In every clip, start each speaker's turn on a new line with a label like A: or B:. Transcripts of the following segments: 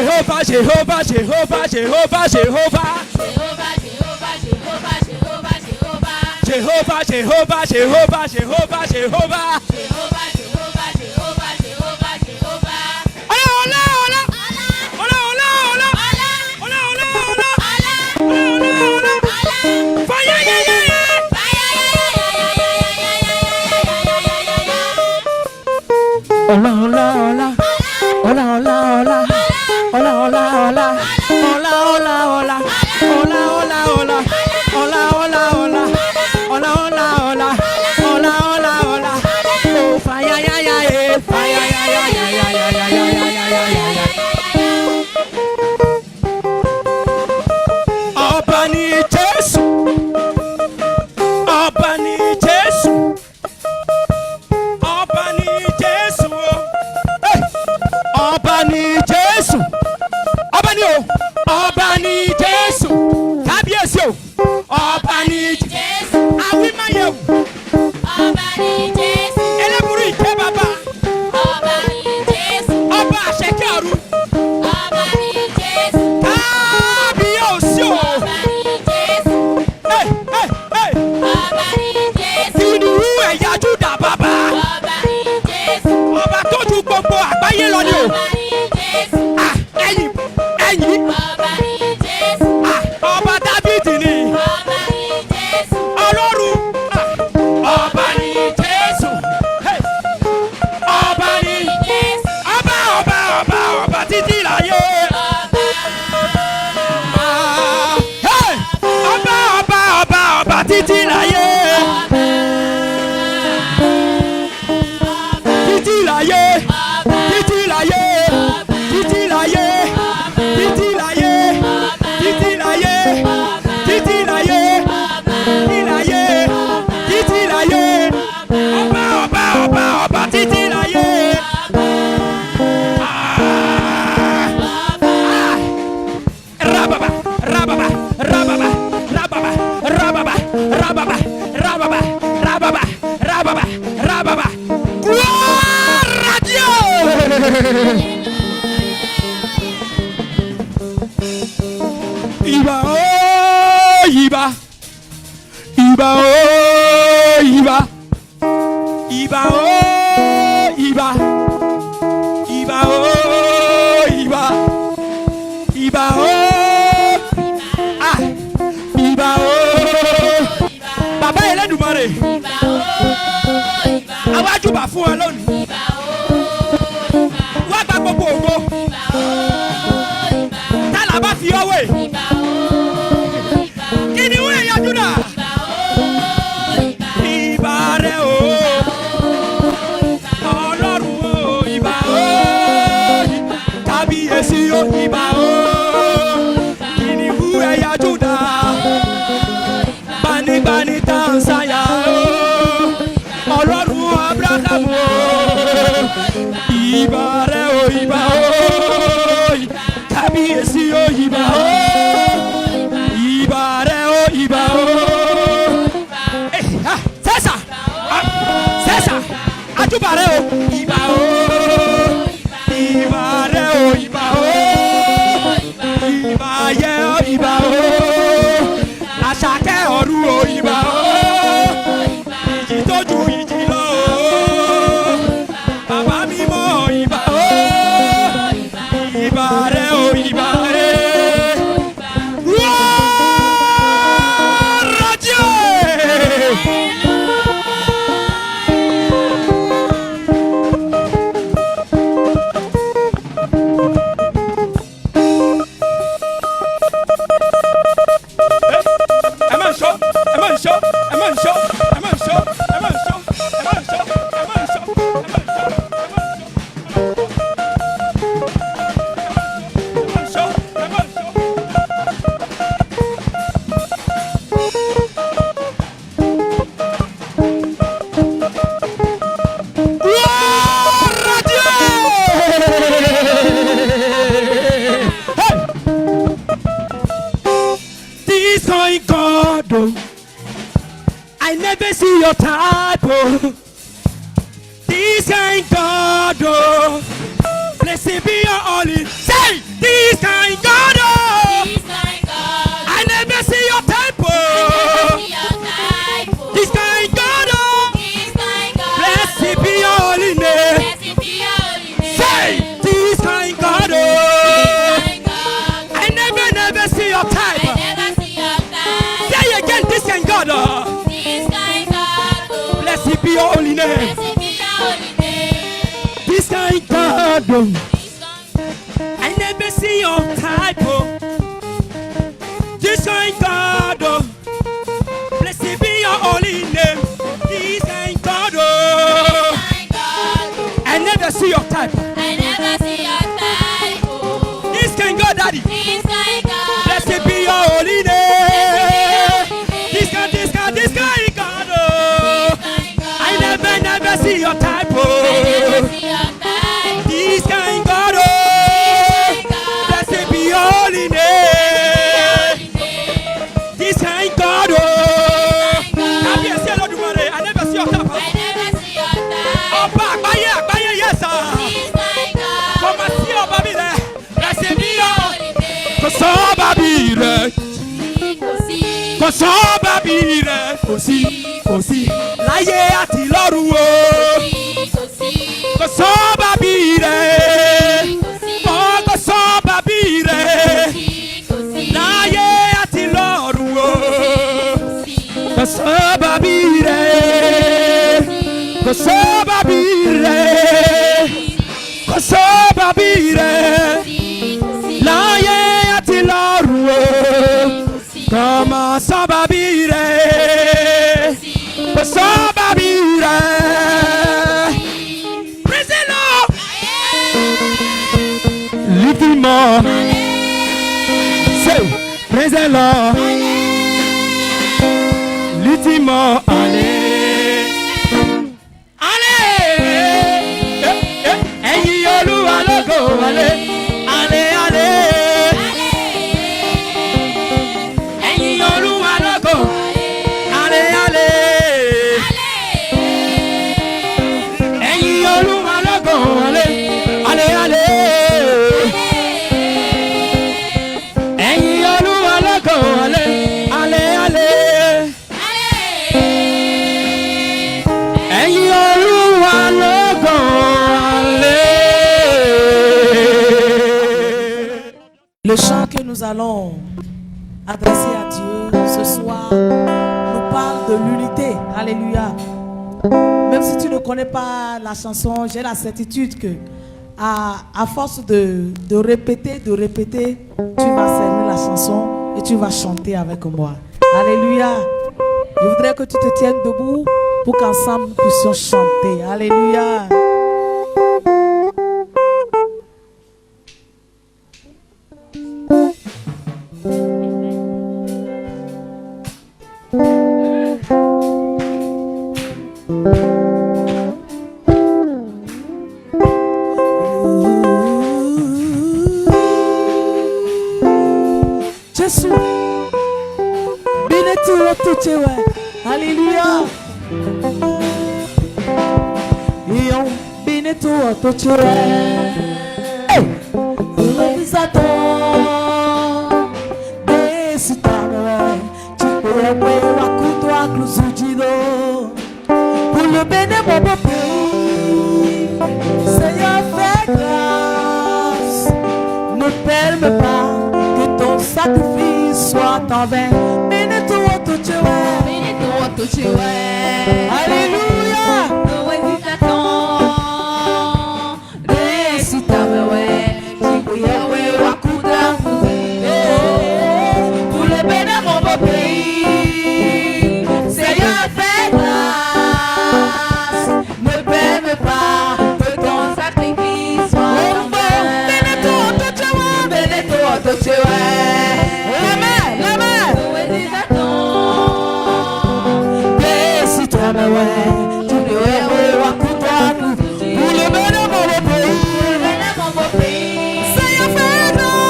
A: Jehovah, Jehovah, Jehovah, Jehovah, Jehovah. Jehovah, Jehovah, Jehovah, Jehovah, Jehovah. Hola, hola, hola. Hola, hola, hola. Hola, hola, hola. Hola, hola, hola. Hola, hola, hola. Hola, hola, hola. Hola, hola, hola. Hola, hola, hola. Oh, fire, ya, ya, ya. Fire, ya, ya, ya, ya, ya, ya, ya, ya, ya, ya, ya. Ọba ni Jésù. Ọba ni Jésù. Ọba ni Jésù. Ọba ni Jésù. Ọba ni o. Ọba ni Jésù. Kábíyèsí o. Ọba ni Jésù. Awímáyé o. Ọba ni Jésù. Ẹlẹ́bùrú ìjẹ́ bàbá. Ọba ni Jésù. Ọba àṣẹkẹ́ ọ̀run. Ọba ni Jésù. Kábíyèsí o. Ọba ni Jésù. Ọba ni Jésù. Kìnìún ẹ̀yà Júdà bàbá. Ọba ni Jésù. Ọba tó ju gbogbo àgbáyé lọ ni o. Ọba ni Jésù. Ẹ̀yìn. Ọba ni Jésù. Ọba Dáfídì ni. Ọba ni Jésù. Ọlọ́run. Ọba ni Jésù. Ọba ni Jésù. Ọba títí láyé. Ọba títí láyé. Títí láyé. Títí láyé. Títí láyé. Títí láyé. Títí láyé. Títí láyé. Títí láyé. Títí láyé. Ọba títí láyé. Rababa, rababa, rababa, rababa, rababa, rababa, rababa, rababa, rababa, rababa. Gloire à Dieu. Iba oh iba. Iba oh iba. Iba oh iba. Iba oh iba. Iba oh. Ah. Iba oh. Baba Elédùmarè. Iba oh iba. Àwa júbà fún ọ lónìí. Iba oh iba. Wá gba gbogbo ògo. Iba oh iba. Tá la bá fi ọwé. Iba oh iba. Kìnìún ẹ̀yà Júdà. Iba oh iba. Iba rẹ̀ o. Ọlọ́run o. Iba oh iba. Kábíyèsí o. Iba o. Kìnìún ẹ̀yà Júdà. Bani Tanzania o. Ọlọ́run Abraham o. Iba rẹ̀ o. Iba o. Kábíyèsí o. Iba o. Iba rẹ̀ o. Iba o. Sẹ́sà. Sẹ́sà. Àjùbà rẹ̀ o. Iba o. Iba rẹ̀ o. Iba o. Iba yẹ o. Iba o. Àṣàkẹ́ ọ̀run o. Iba o. Ìjì tó ju ìjì lọ o. Bàbá mímọ́ Iba o. Iba rẹ̀ o. Iba rẹ̀. Gloire à Dieu. I never see your type, oh. This ain't God, oh. Blessed be your holy. Say, this God, Daddy. Blessed be your holy name. This guy, God. Oh. I never see your type. Oh. This guy, God. Oh. Blessed be your holy name. This guy, God. Oh. I never see your type. Oh, back, yes, sir. Come and see your baby there. Blessed be your. Cause all baby there. Cause all baby there. Kosi. Láyé àti lọ́run o. Cause all baby there. Oh, cause all baby there. Láyé àti lọ́run o. Cause all baby there. Cause all baby there. Cause all baby there. Láyé àti lọ́run o. Come so baby re, so baby re. Praise the Lord. Lift him up. Say, praise the Lord. Lift him up. Allez, allez. Ẹ̀yin Olúwa lógo, allez, allez, allez.
B: Le chant que nous allons adresser à Dieu ce soir nous parle de l'unité. Alléluia. Même si tu ne connais pas la chanson, j'ai la certitude que à force de répéter, tu vas cerner la chanson et tu vas chanter avec moi. Alléluia. Je voudrais que tu te tiennes debout pour qu'ensemble nous puissions chanter. Alléluia. Jésus, bénis tout, alléluia. Et on bénit tout, nous attendons des citanes, tu peux avoir couteau clousudido pour le bénir mon beau pays. Seigneur, fais grâce, ne permets pas que ton sacrifice soit en vain. Bénis tout, tu es. Alléluia. Nous hésitons, des citanes, pour le bénir mon beau pays. Seigneur, fais grâce, ne permets pas que ton sacrifice soit en vain. Bénis tout, tu es. Amen. Nous hésitons, des citanes, tu es au couteau pour le bénir mon beau pays. Seigneur, fais grâce,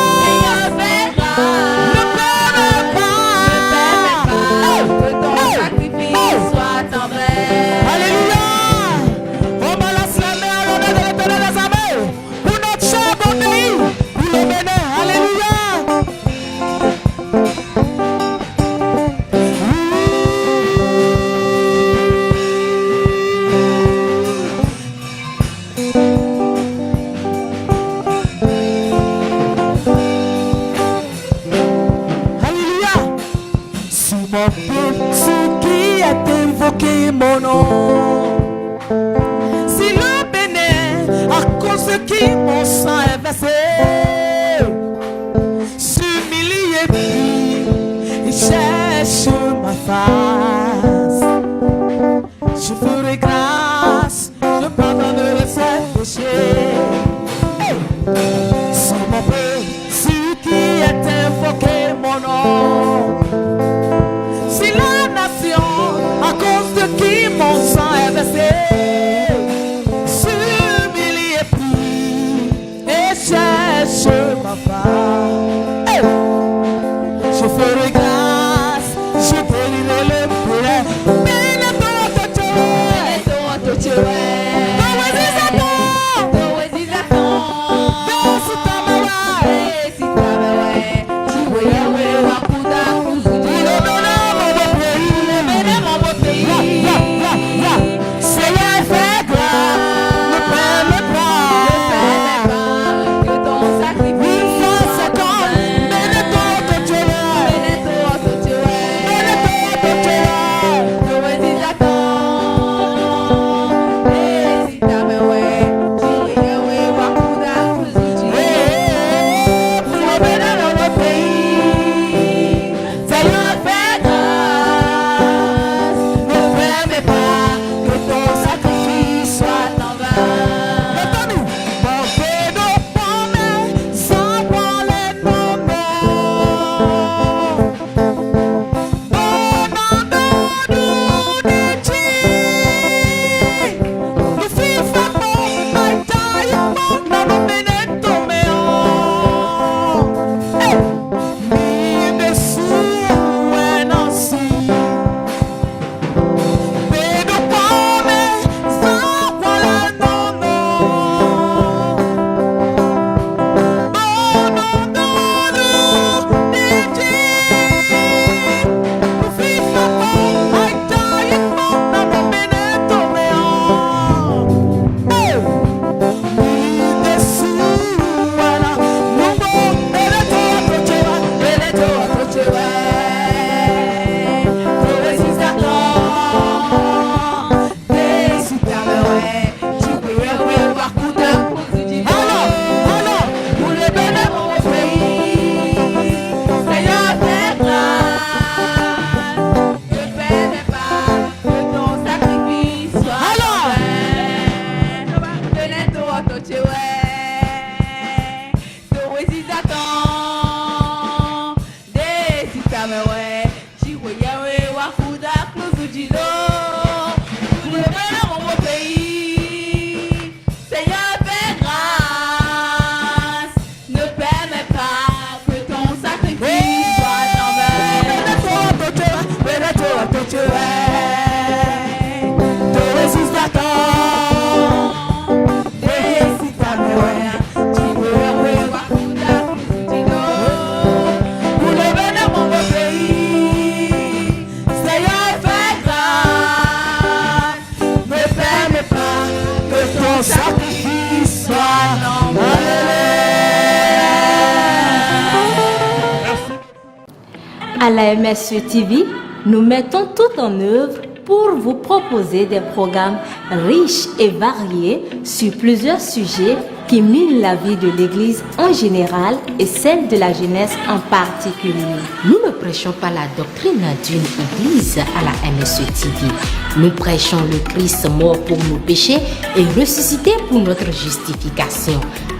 B: ne permets pas que ton sacrifice soit en vain. Alléluia. On balance la main à l'honneur de l'Éternel des armées pour notre cher beau pays, pour le Bénin. Alléluia. Mon peuple, ce qui est invoqué mon nom. Si le Bénin, à cause de qui mon sang est versé, s'humilie et prie, et cherche ma face, je ferai grâce, je pardonnerai ses péchés. Si mon peuple, si pas. Hey! Je ferai grâce, je bénirai le poulet.
C: À la MSE TV, nous mettons tout en œuvre pour vous proposer des programmes riches et variés sur plusieurs sujets qui minent la vie de l'Église en général et celle de la jeunesse en particulier.
D: Nous ne prêchons pas la doctrine d'une Église à la MSE TV. Nous prêchons le Christ mort pour nos péchés et ressuscité pour notre justification.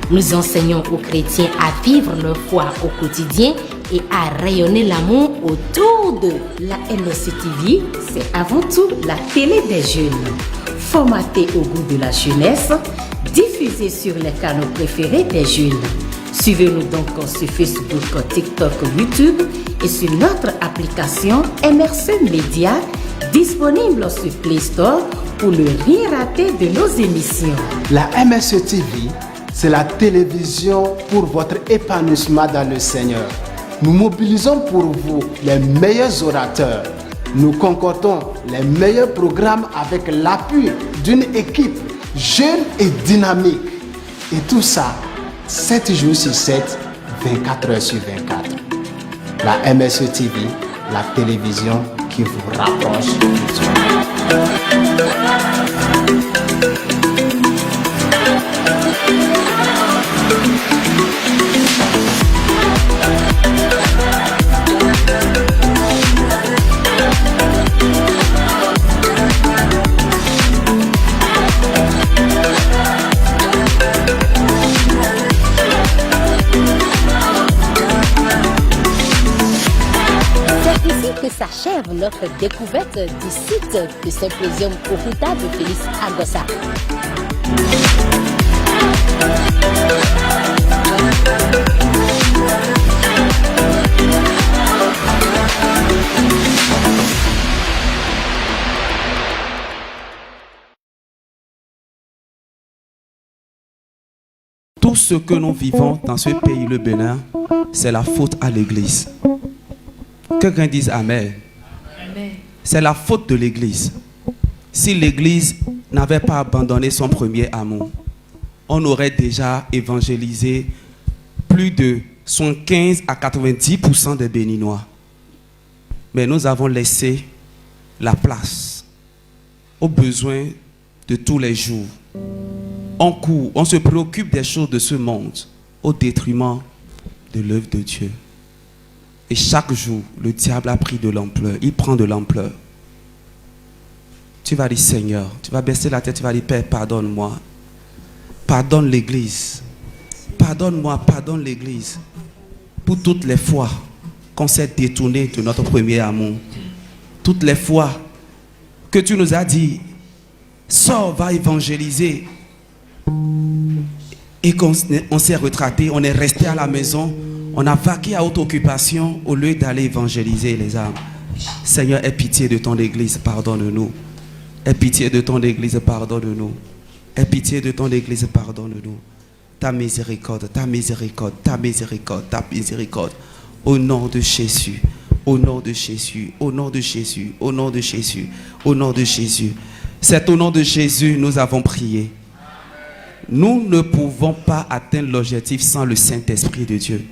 D: Nous enseignons aux chrétiens à vivre leur foi au quotidien et à rayonner l'amour autour d'eux.
E: La MSE TV, c'est avant tout la télé des jeunes. Formatée au goût de la jeunesse, diffusée sur les canaux préférés des jeunes. Suivez-nous donc sur Facebook, TikTok, YouTube et sur notre application MRC Média, disponible sur Play Store pour ne rien rater de nos émissions.
F: La MSE TV, c'est la télévision pour votre épanouissement dans le Seigneur. Nous mobilisons pour vous les meilleurs orateurs. Nous concordons les meilleurs programmes avec l'appui d'une équipe jeune et dynamique. Et tout ça, 7 jours sur 7, 24 heures sur 24. La MSE TV, la télévision qui vous rapproche de Dieu.
D: Que s'achève notre découverte du site du Symposium Okuta de Félix Agossa.
G: ce que nous vivons dans ce pays, le Bénin, c'est la faute à l'église. Quelqu'un dise Amen.
E: Amen.
G: C'est la faute de l'église. Si l'église n'avait pas abandonné son premier amour, on aurait déjà évangélisé plus de 75 à 90% des Béninois. Mais nous avons laissé la place aux besoins de tous les jours. On court, on se préoccupe des choses de ce monde au détriment de l'œuvre de Dieu. Et chaque jour, le diable a pris de l'ampleur. Il prend de l'ampleur. Tu vas dire Seigneur, tu vas baisser la tête, tu vas dire Père, pardonne-moi. Pardonne l'église. Pardonne-moi, pardonne l'église. Pour toutes les fois qu'on s'est détourné de notre premier amour. Toutes les fois que tu nous as dit, sors, va évangéliser. Et qu'on s'est retraité, on est resté à la maison, on a vaqué à haute occupation au lieu d'aller évangéliser les âmes. Seigneur, aie pitié de ton église, pardonne-nous. Aie pitié de ton église, pardonne-nous. Aie pitié de ton église, pardonne-nous. Ta miséricorde, ta miséricorde, ta miséricorde, ta miséricorde. Au nom de Jésus, au nom de Jésus, au nom de Jésus, au nom de Jésus, au nom de Jésus. C'est au nom de Jésus nous avons prié. Nous ne pouvons pas atteindre l'objectif sans le Saint-Esprit de Dieu.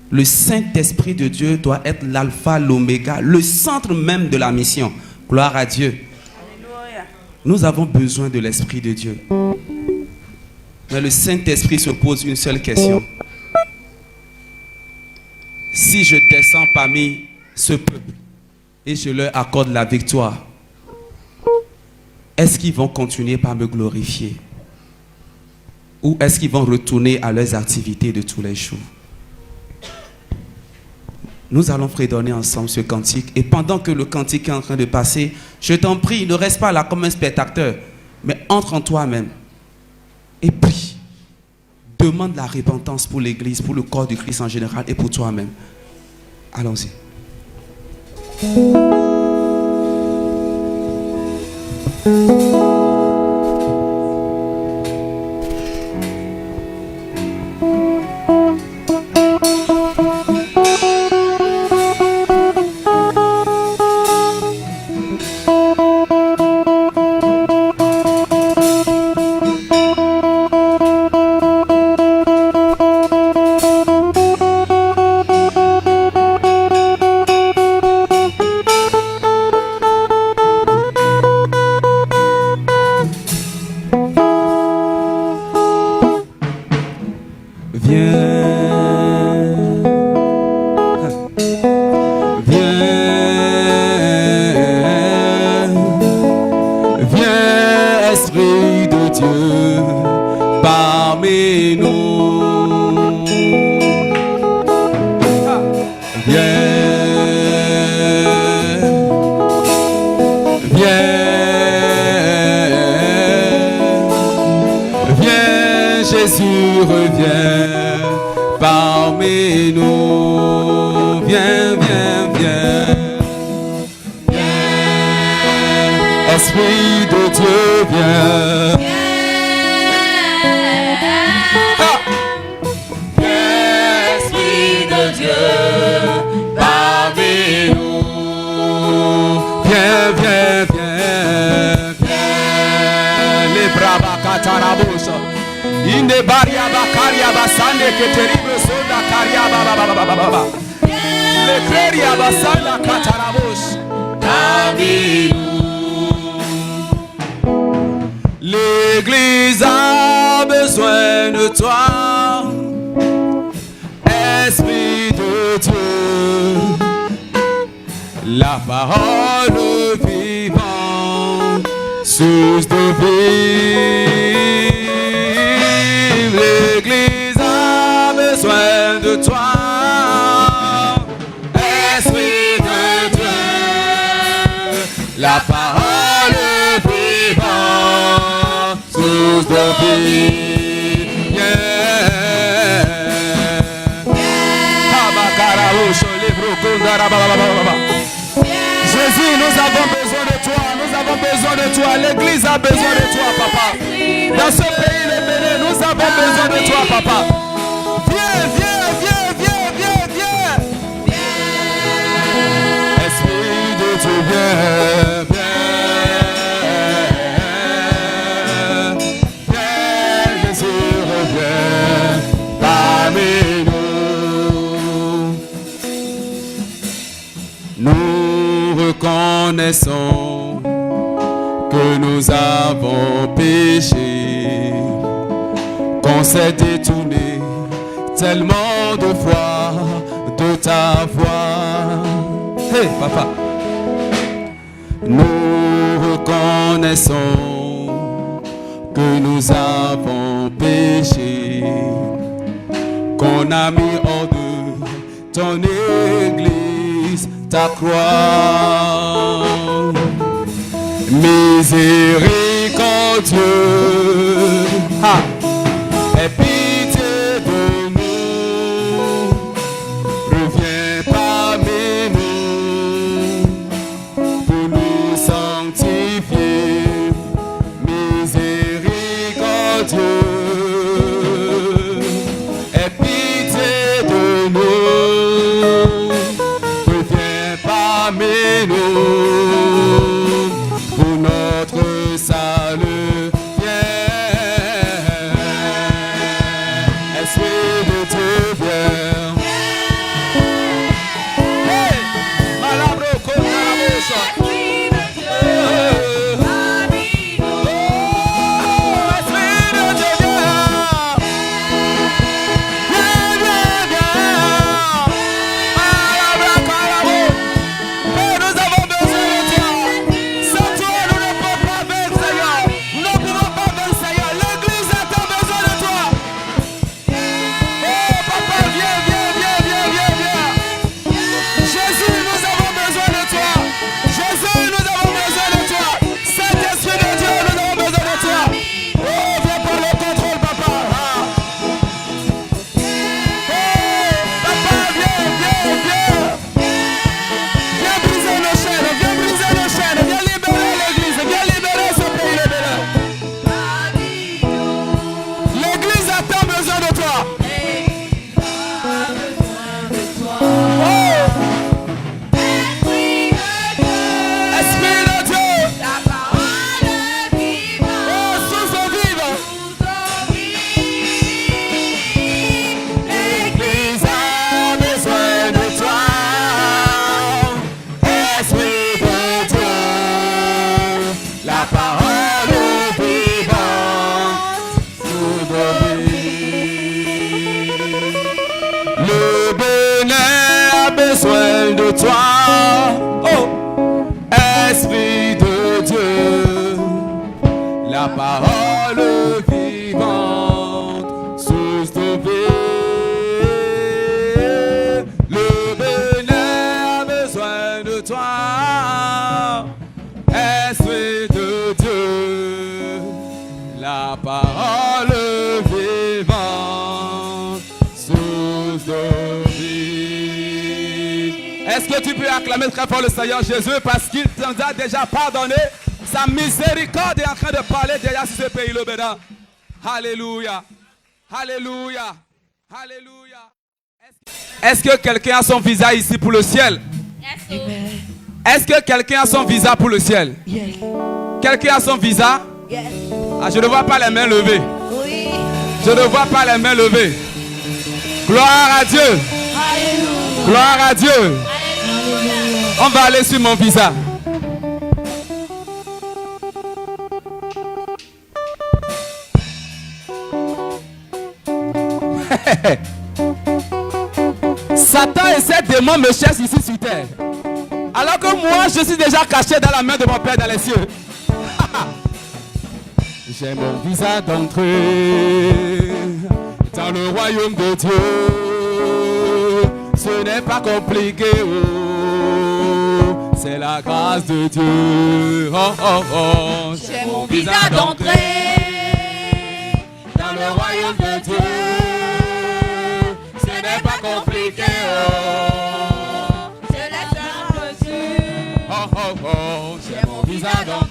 G: Le Saint-Esprit de Dieu doit être l'alpha, l'oméga, le centre même de la mission. Gloire à Dieu. Alléluia. Nous avons besoin de l'Esprit de Dieu. Mais le Saint-Esprit se pose une seule question. Si je descends parmi ce peuple et je leur accorde la victoire, est-ce qu'ils vont continuer par me glorifier? Ou est-ce qu'ils vont retourner à leurs activités de tous les jours? Nous allons fredonner ensemble ce cantique. Et pendant que le cantique est en train de passer, je t'en prie, ne reste pas là comme un spectateur, mais entre en toi-même et prie. Demande la repentance pour l'Église, pour le corps du Christ en général et pour toi-même. Allons-y. L'Église a besoin de toi, Esprit de Dieu, la parole vivante, source de vie. L'Église a besoin de toi, Esprit de Dieu, la parole vivante, source de vie. Jésus, nous avons besoin de toi, nous avons avons besoin de toi. L'église a besoin de toi, papa. Dans ce pays, les bénis, nous avons besoin de toi, papa. Viens, viens, viens, viens, viens, viens. Esprit de Dieu, viens, viens. Viens, Jésus, reviens parmi nous. Nous reconnaissons que nous avons péché, qu'on s'est détourné tellement de fois de ta voix. Hey, papa. Nous reconnaissons que nous avons péché, qu'on a mis hors de ton église ta croix. Miséricordieux, aie pitié de nous, reviens parmi nous pour nous sanctifier. Miséricordieux, aie pitié de nous, reviens parmi nous pour notre salut. Viens, Esprit de Dieu, viens. Hey, malabro con la bouche. Besoin de toi, oh, Esprit de Dieu, la parole vivante, source de vie. Le bénin a besoin de toi, Esprit de Dieu, la parole vivante, source de vie. Est-ce que tu peux acclamer très fort le Seigneur Jésus parce qu'il t'en a déjà pardonné? Sa miséricorde est en train de parler déjà sur ce pays, le bénin. Alléluia. Alléluia. Alléluia. Est-ce que quelqu'un a son visa ici pour le ciel? Est-ce que quelqu'un a son visa pour le ciel? Quelqu'un a son visa? Ah, je ne vois pas les mains levées. Je ne vois pas les mains levées. Gloire à Dieu. Gloire à Dieu. On va aller sur mon visa. Satan et ses démons me cherchent ici sur terre. Alors que moi, je suis déjà caché dans la main de mon Père dans les cieux. J'ai mon visa d'entrée dans le royaume de Dieu. Ce n'est pas compliqué, oh. C'est la grâce de Dieu. Oh, oh, oh.
H: J'ai mon visa d'entrée
G: dans le royaume de Dieu. Ce n'est pas compliqué, oh.
H: Je laisse un reçu.
G: Oh, oh, oh. J'ai mon visa d'entrée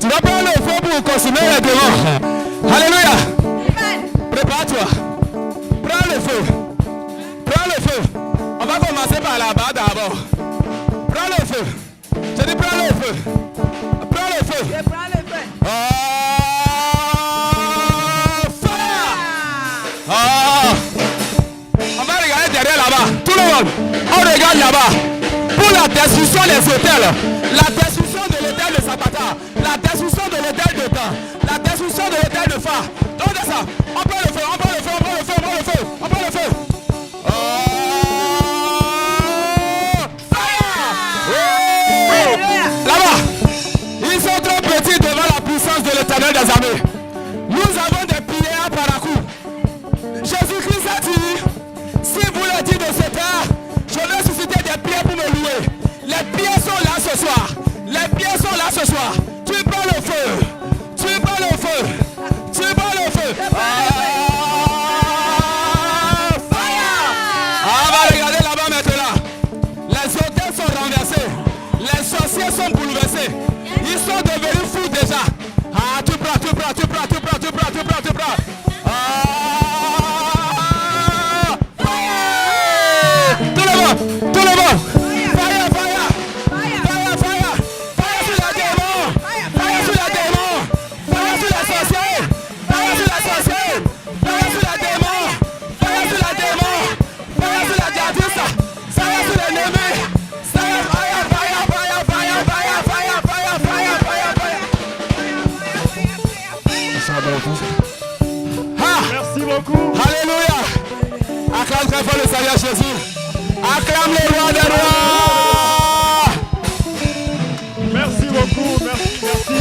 H: Tu vas prendre le feu pour consommer les démons. Alléluia. Prépare-toi. Prends le feu. Prends le feu. On va commencer par là-bas d'abord. Prends le feu. Je dis prends le feu. Prends le feu.
B: Je prends le feu.
H: Oh, fire. Oh. On va regarder derrière là-bas. Tout le monde. On regarde là-bas. Pour la destruction des hôtels. La destruction de l'hôtel de Zapata. La destruction de l'hôtel de Temps. La destruction de l'hôtel de Phare. Donc ça. On prend le feu. On prend le feu. On prend le feu. On prend le feu. On prend le feu. Oh. Là-bas, ils sont trop petits devant la puissance de l'Éternel des armées. Nous avons des pierres par la cour. Jésus-Christ a dit, si vous le dites de ce terre, je vais susciter des pierres pour me louer. Les pierres sont là ce soir. Les pierres sont là ce soir. Tu prends le feu. Tu prends le feu. Tu prends le feu. On va regarder là-bas maintenant. Les hôtels sont renversés. Les sorciers sont bouleversés. Ils sont devenus fous déjà. Ah, tu prends, tu prends, tu prends, tu prends, tu prends, tu prends, tu prends. Ah, fire! Tout le monde, tout le monde. Fire, fire, fire, fire, fire, fire sur les démons, fire sur les démons, fire sur les sorciers, fire sur les sorciers, fire sur les démons, fire sur les démons, fire sur les djihadistes, fire sur les ennemis.
I: Merci beaucoup.
H: Alléluia. Acclame très fort le Seigneur Jésus. Acclame le roi des rois.
I: Merci beaucoup. Merci, merci.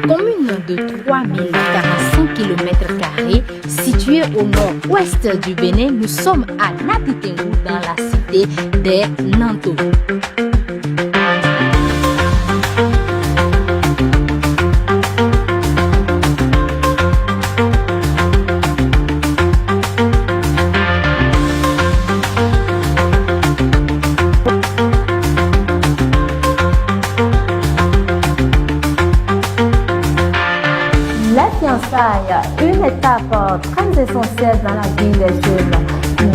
D: Commune de 3045 km², située au nord-ouest du Bénin, nous sommes à Natitengu dans la cité des Nanto.
C: Une étape très essentielle dans la vie des jeunes.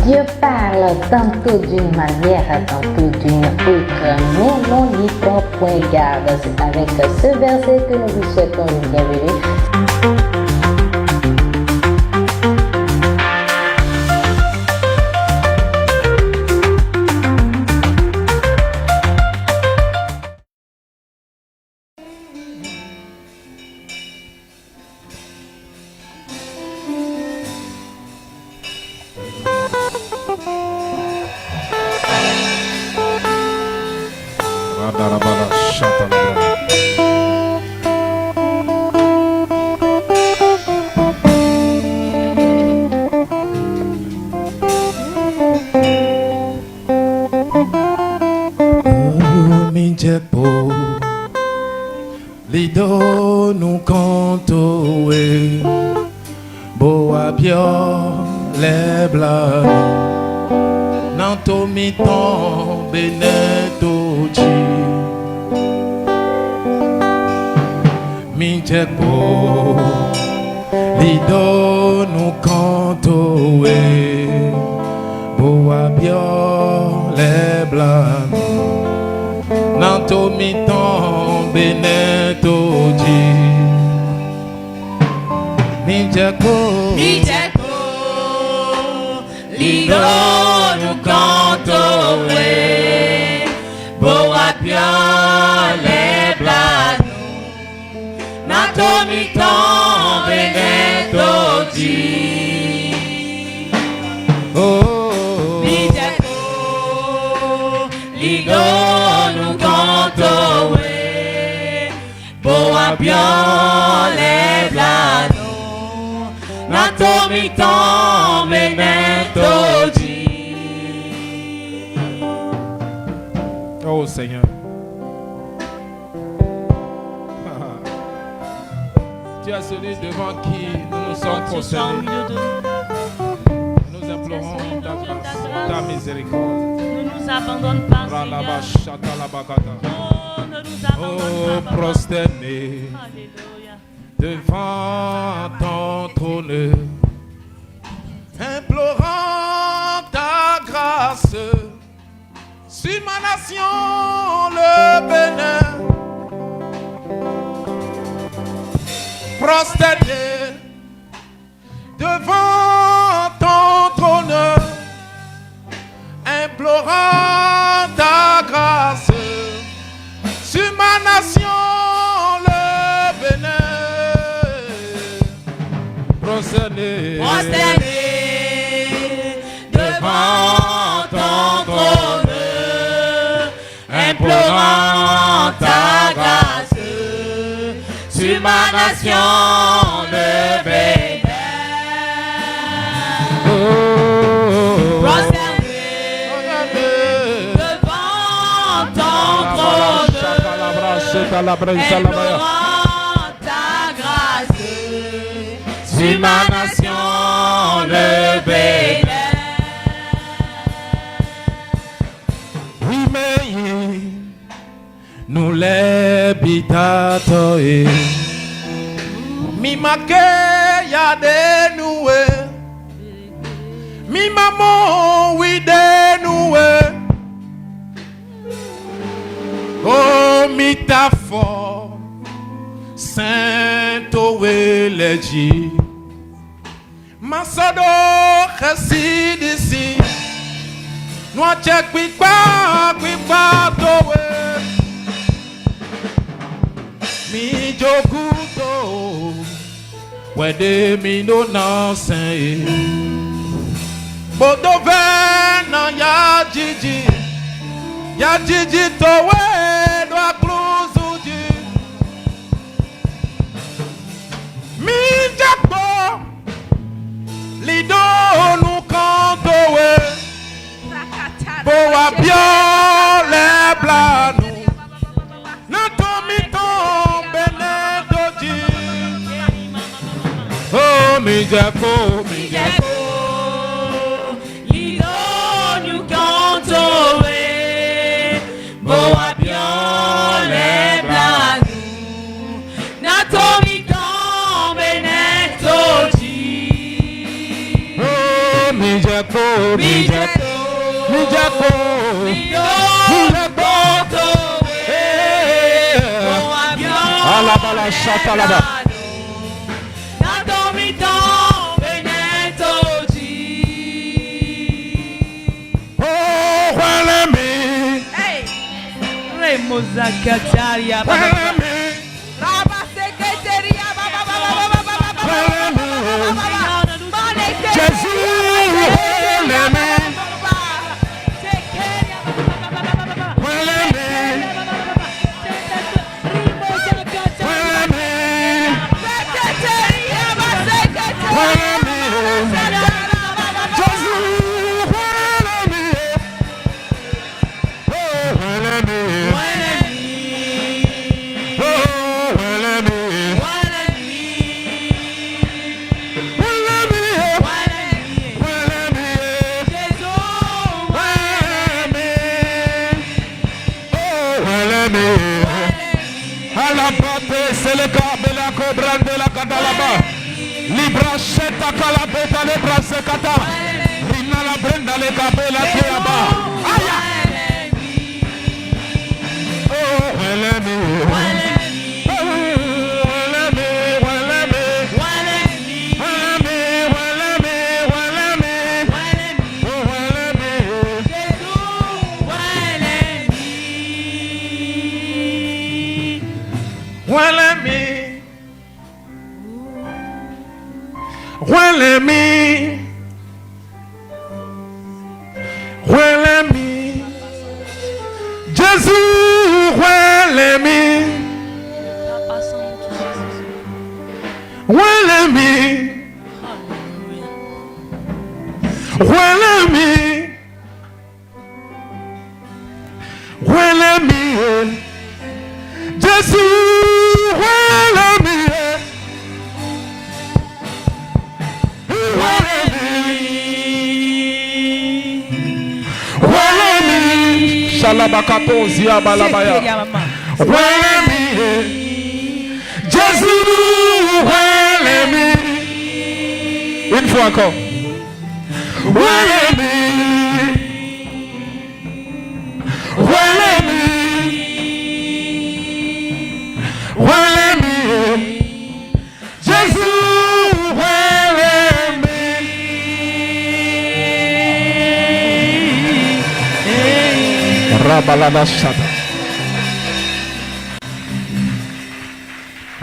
C: Dieu parle tantôt d'une manière, tantôt d'une autre. Nous n'y prenons point garde. C'est avec ce verset que nous vous souhaitons une bienvenue.
J: Lido nous cantoe, boa bio les blancs, nanto miton beneto chi, minjepo. Lido nous cantoe, boa bio les blancs, nanto miton beneto chi. Mijako,
B: Lido nous cantoe, boa piole blano, natomi tombe netodi.
J: oh,
B: Mijako, Lido nous cantoe, boa piole blano, natomi tombe netodi.
J: oh Seigneur. Tu es celui devant qui nous nous sommes prosternés. Nous nous implorons ta grâce, ta miséricorde.
K: Ne nous abandonne pas, Seigneur. Oh, ne nous abandonne pas,
J: prosterné
K: Alléluia.
J: devant ton trône, implorant ta grâce sur ma nation, le Bénin. Prosterné devant ton trône, implorant ta grâce sur ma nation, le Bénin. Prosterné
K: devant ton trône, implorant ta grâce sur ma nation, le Bénin. Prosterné devant ton trône, implorant ta grâce sur ma nation, le Bénin.
J: Oui, mais nous les bitato mi make ya denoué, mi maman oui denoué, oh mi ta fort saint owe leji, ma sodo khasi d'ici, noa check quipa towe. Mi joguto wede mi no na say bodo vena ya jiji to we do akluzuji mi jakbo lido nu kanto we bo wa bio le planu na to mi to oh, mi Jaco,
K: Lido nous cantowe, boa bien les blagues, natomi tombe netoji.
J: oh, mi Jaco,
K: Lido nous cantowe, boa bien
J: la bala chata là-bas.
K: Mozakataria Baba Secretaria
J: c'est le cas de la cobra de la Catalaba. Libra Sheta Calabeta le Brasecata. Rina la Brenda le Capella Teaba. Aya! Oh, Welemi. Jésus, Jésus, Talabakatozia balabaya. Jésus, une fois encore.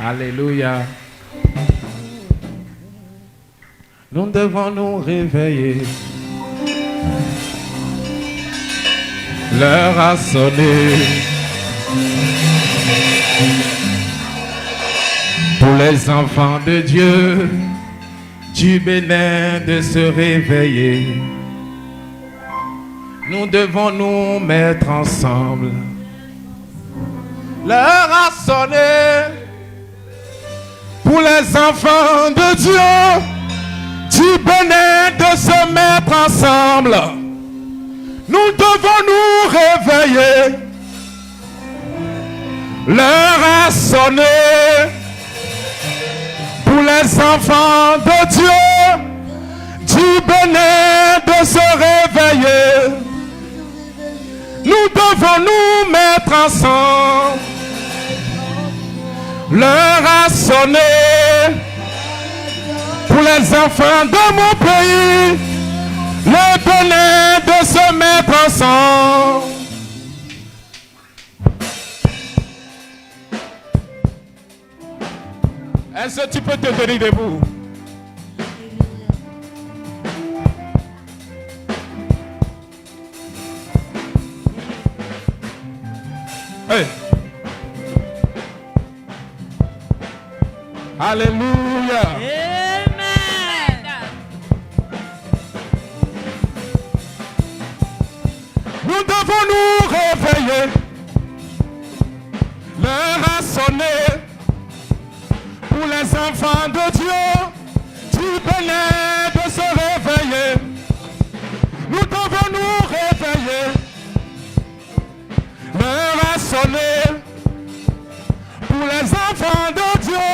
J: Alléluia. Nous devons nous réveiller. L'heure a sonné. Pour les enfants de Dieu, du bénin de se réveiller. Nous devons nous mettre ensemble. L'heure a sonné. Pour les enfants de Dieu, du bénin de se mettre ensemble. Nous devons nous réveiller. L'heure a sonné. Pour les enfants de Dieu, du bénin de se réveiller. Nous devons nous mettre ensemble. L'heure a sonné. Pour les enfants de mon pays, le bénin de se mettre ensemble. Est-ce que tu peux te tenir debout? Hey. Alléluia.
K: Amen.
J: Nous devons nous réveiller. L'heure a sonné. Pour les enfants de Dieu, du bénin de se réveiller. Nous devons nous réveiller. L'heure a sonné. Pour les enfants de Dieu,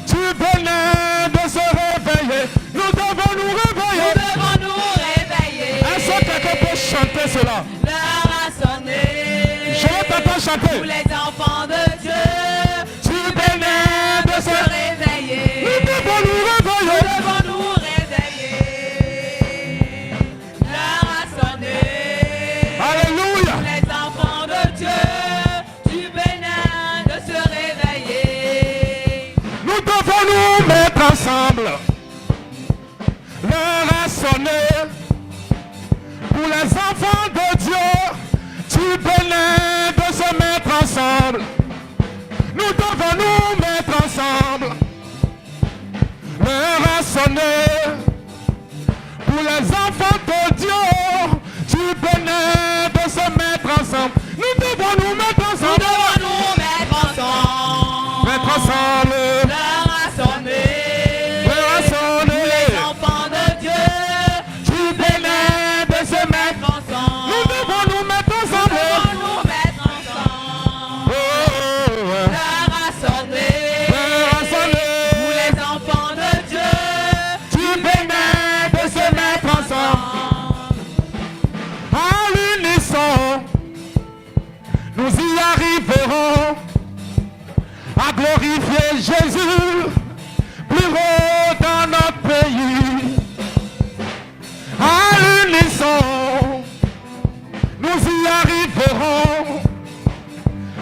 J: du bénin de se réveiller. Nous devons nous réveiller.
K: Nous devons nous réveiller.
J: Est-ce que quelqu'un peut chanter cela?
K: L'heure a sonné.
J: Je vais t'entendre chanter.
K: Pour les enfants de Dieu,
J: du bénin de se
K: réveiller.
J: Nous devons nous réveiller.
K: Nous devons nous réveiller. L'heure a sonné.
J: Alléluia.
K: Pour les enfants de Dieu, du bénin de se réveiller.
J: Nous devons nous mettre ensemble. L'heure a sonné. Pour les enfants de Dieu, du bénin de se mettre ensemble. Nous devons nous mettre ensemble. L'heure a sonné. Pour les enfants de Dieu, du bénin de se mettre ensemble. Nous devons nous mettre ensemble.
K: Nous devons nous mettre ensemble.
J: Mettre ensemble.
K: L'heure a sonné.
J: L'heure a sonné.
K: Pour les enfants de Dieu,
J: Du bénin de se mettre
K: ensemble.
J: Nous devons nous mettre ensemble.
K: Nous devons nous mettre ensemble. L'heure a sonné.
J: L'heure a sonné.
K: Pour les enfants de Dieu,
J: Du bénin de se mettre ensemble. À l'unisson, nous y arriverons à glorifier Jésus plus haut dans notre pays. À l'unisson, nous y arriverons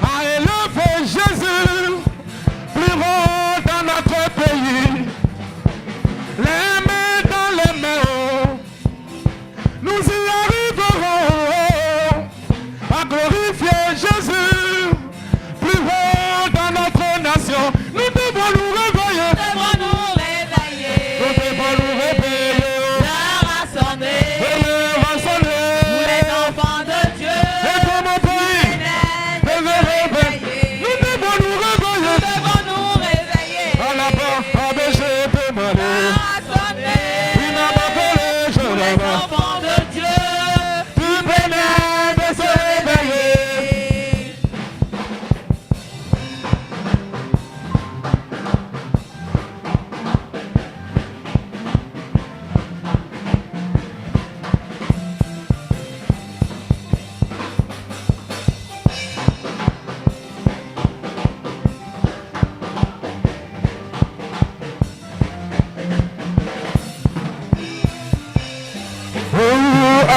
J: à élever Jésus plus haut dans notre pays. Les mains dans les mains, nous y arriverons à glorifier Jésus plus haut dans notre nation. Nous devons nous réveiller.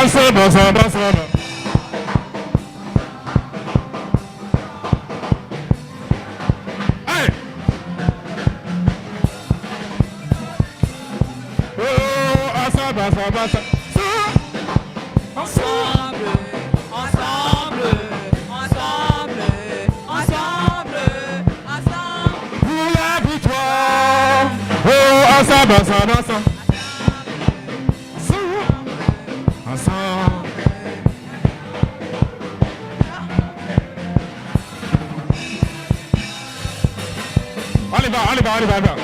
J: ensemble, ensemble, ensemble. Hey! Oh, ensemble, ensemble, ensemble.
K: Ensemble, ensemble, ensemble, ensemble, ensemble.
J: Pour la victoire. Oh, ensemble, ensemble, ensemble. Ensemble. Allez, va, allez, va, allez, va, allez, va.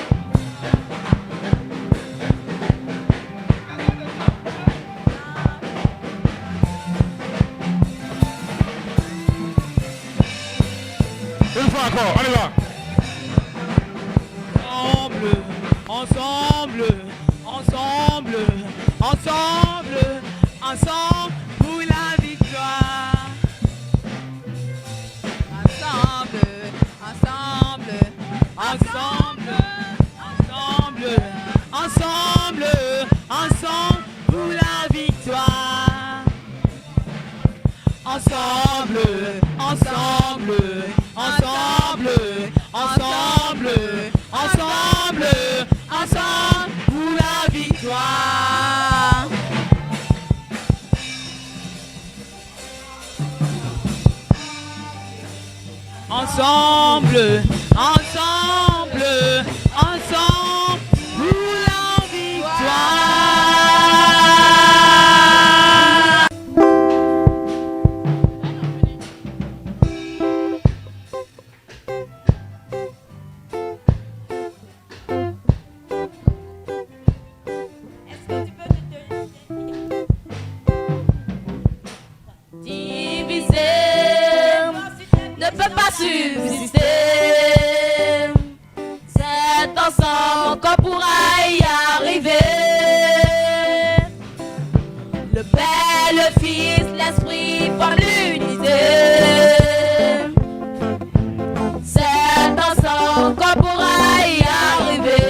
J: Une fois encore, allez, va.
K: Ensemble, ensemble, ensemble, ensemble, ensemble pour la victoire. Ensemble, ensemble, ensemble, ensemble, ensemble, ensemble pour la victoire. Ensemble, ensemble, ensemble, ensemble, ensemble, ensemble pour la victoire. Ensemble, ensemble, ensemble pour la victoire. Divisé ne peut pas subsister. C'est ensemble qu'on pourra y arriver. Le Père, le Fils, l'Esprit forment l'unité. C'est ensemble qu'on pourra y arriver.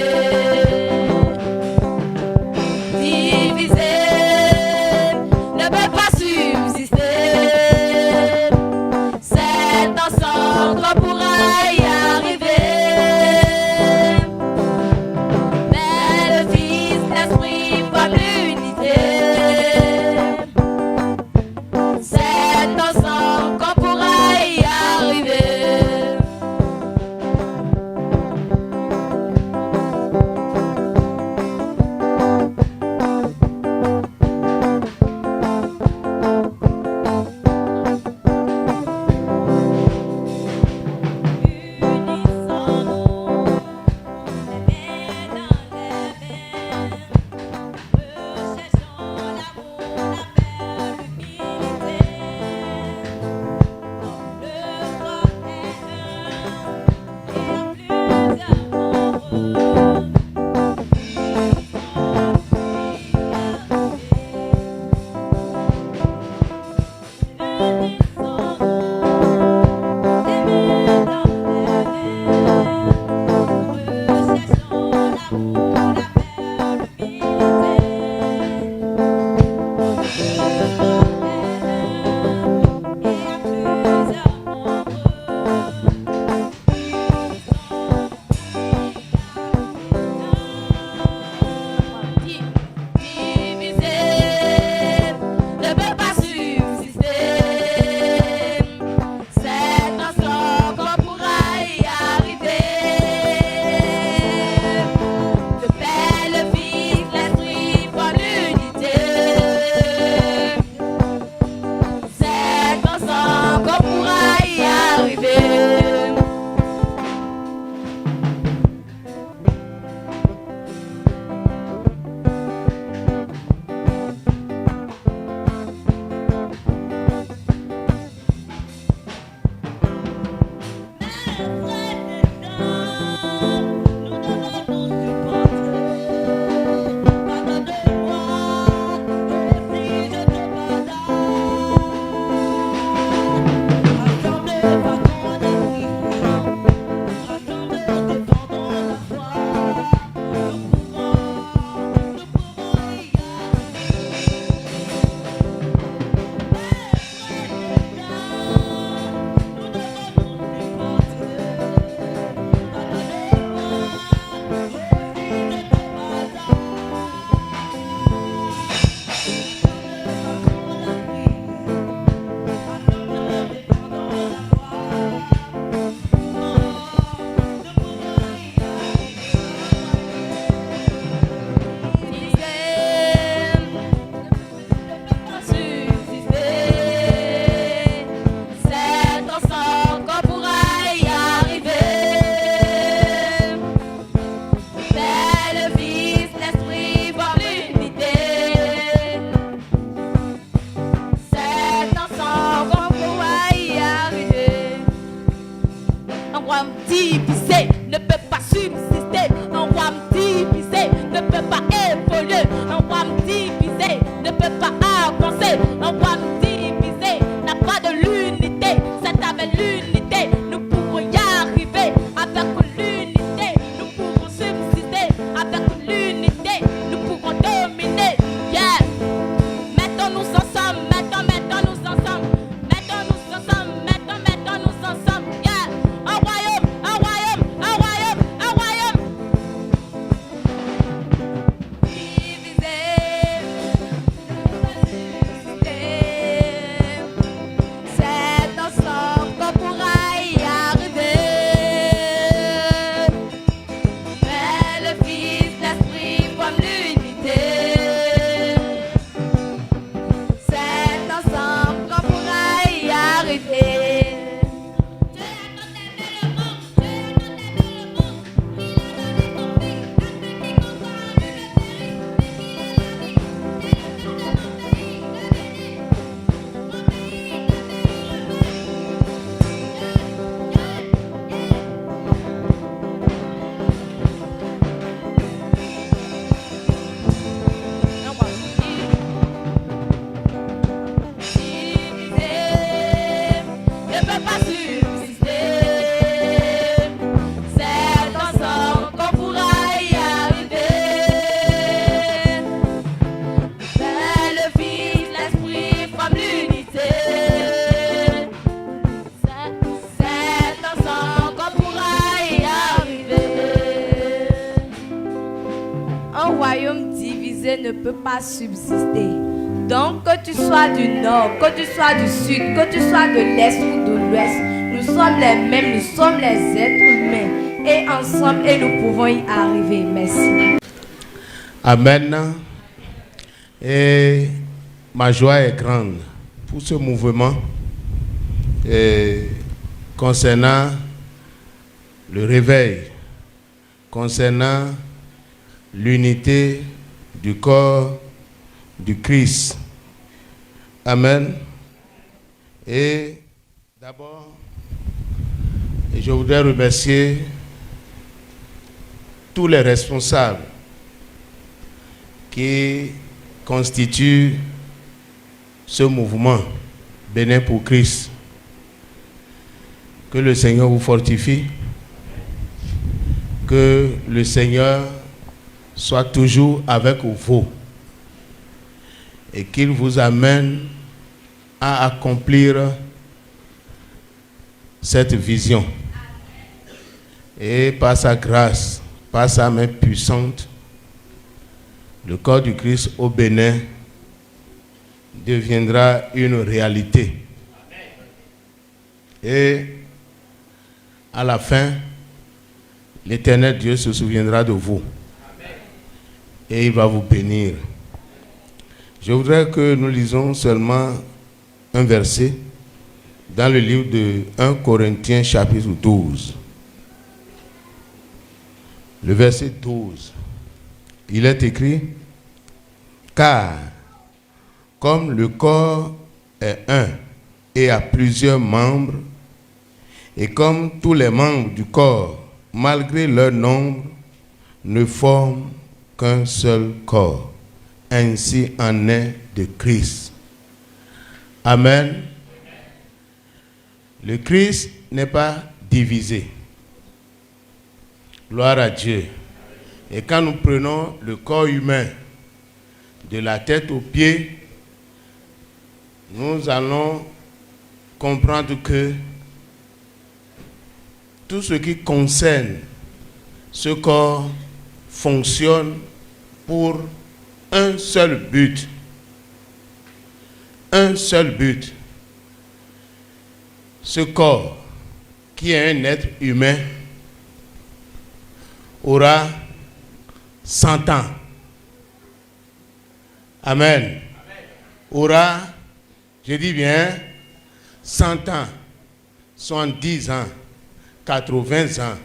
K: Divisé ne peut pas subsister. C'est ensemble qu'on pourra y arriver. Mais le Fils, l'Esprit forment l'unité. Un royaume divisé ne peut pas subsister. Donc, que tu sois du nord, que tu sois du sud, que tu sois de l'est ou de l'ouest, nous sommes les mêmes, nous sommes les êtres humains. Et ensemble, et nous pouvons y arriver. Merci.
L: Amen. Et ma joie est grande pour ce mouvement concernant le réveil, concernant l'unité du corps du Christ. Amen. Et d'abord, je voudrais remercier tous les responsables qui constituent ce mouvement Bénin pour Christ. Que le Seigneur vous fortifie, que le Seigneur soit toujours avec vous et qu'il vous amène à accomplir cette vision. Et par sa grâce, par sa main puissante, le corps du Christ au Bénin deviendra une réalité. Et à la fin, l'Éternel Dieu se souviendra de vous. Et il va vous bénir. Je voudrais que nous lisons seulement un verset dans le livre de 1 Corinthiens chapitre 12. Le verset 12. Il est écrit, car comme le corps est un et a plusieurs membres, et comme tous les membres du corps, malgré leur nombre, ne forment qu'un seul corps, ainsi en est de Christ. Amen. Le Christ n'est pas divisé. Gloire à Dieu. Et quand nous prenons le corps humain de la tête aux pieds, nous allons comprendre que tout ce qui concerne ce corps fonctionne pour un seul but. Un seul but. Ce corps, qui est un être humain, aura 100 ans. Amen. Aura, je dis bien, 100 ans, 70 ans, 80 ans,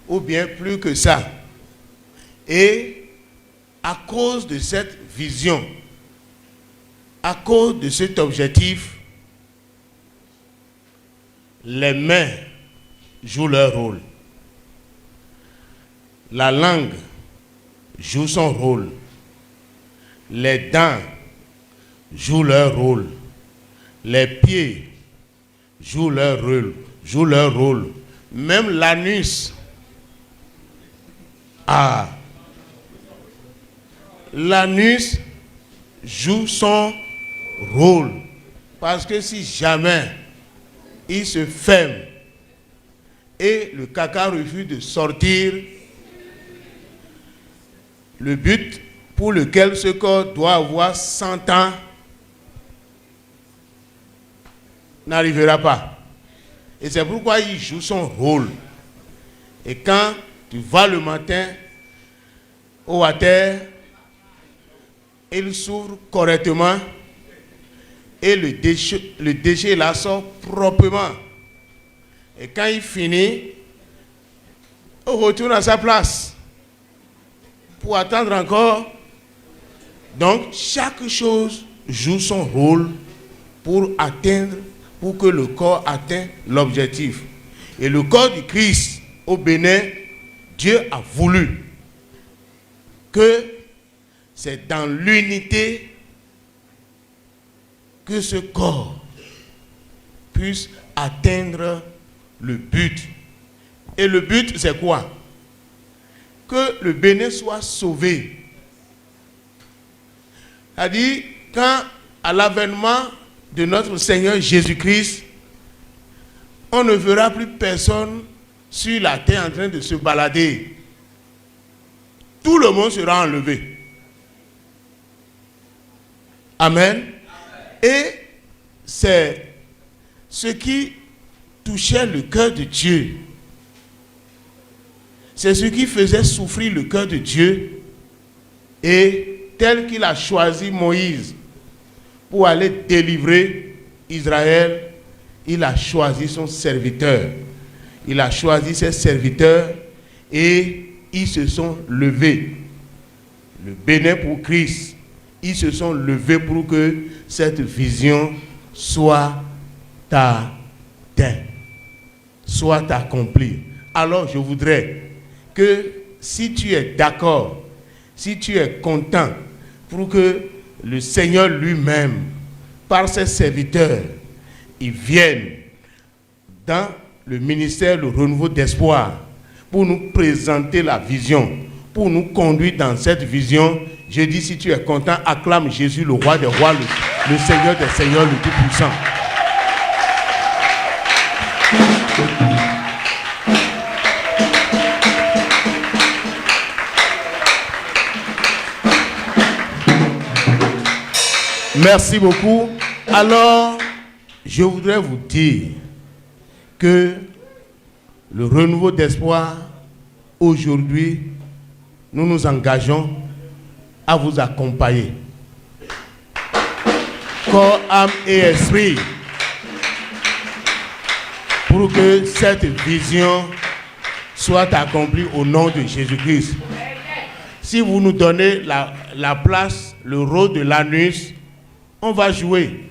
L: ou bien plus que ça. Et à cause de cette vision, à cause de cet objectif, les mains jouent leur rôle. La langue joue son rôle. Les dents jouent leur rôle. Les pieds jouent leur rôle. Même l'anus. L'anus joue son rôle. Parce que si jamais il se ferme et le caca refuse de sortir, le but pour lequel ce corps doit avoir 100 ans n'arrivera pas. Et c'est pourquoi il joue son rôle. Et quand tu vas le matin au water, il s'ouvre correctement et le déchet là sort proprement. Et quand il finit, on retourne à sa place pour attendre encore. Donc chaque chose joue son rôle pour que le corps atteigne l'objectif. Et le corps du Christ au Bénin, Dieu a voulu que c'est dans l'unité que ce corps puisse atteindre le but. Et le but, c'est quoi? Que le Bénin soit sauvé. C'est-à-dire, quand à l'avènement de notre Seigneur Jésus-Christ, on ne verra plus personne sur la terre en train de se balader. tout le monde sera enlevé. Amen. Et c'est ce qui touchait le cœur de Dieu. C'est ce qui faisait souffrir le cœur de Dieu. Et tel qu'il a choisi Moïse pour aller délivrer Israël, il a choisi son serviteur. Il a choisi ses serviteurs et ils se sont levés. Le bénin pour Christ. Ils se sont levés pour que cette vision soit atteinte, soit accomplie. Alors je voudrais que si tu es d'accord, si tu es content pour que le Seigneur lui-même, par ses serviteurs, il vienne dans le ministère, le renouveau d'espoir, pour nous présenter la vision, pour nous conduire dans cette vision. Je dis, si tu es content, acclame Jésus, le roi des rois, le Seigneur des seigneurs, le Tout-Puissant. Merci beaucoup. Alors, je voudrais vous dire que le renouveau d'espoir, aujourd'hui, nous nous engageons à vous accompagner. Corps, âme et esprit, pour que cette vision soit accomplie au nom de Jésus-Christ. Si vous nous donnez la place, le rôle de l'anus, on va jouer.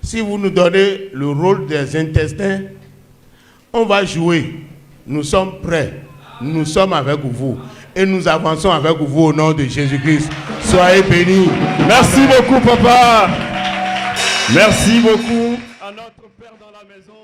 L: Si vous nous donnez le rôle des intestins, on va jouer. Nous sommes prêts. Nous sommes avec vous. Et nous avançons avec vous au nom de Jésus-Christ. Soyez bénis.
I: Merci beaucoup, papa. Merci beaucoup à notre Père dans la maison.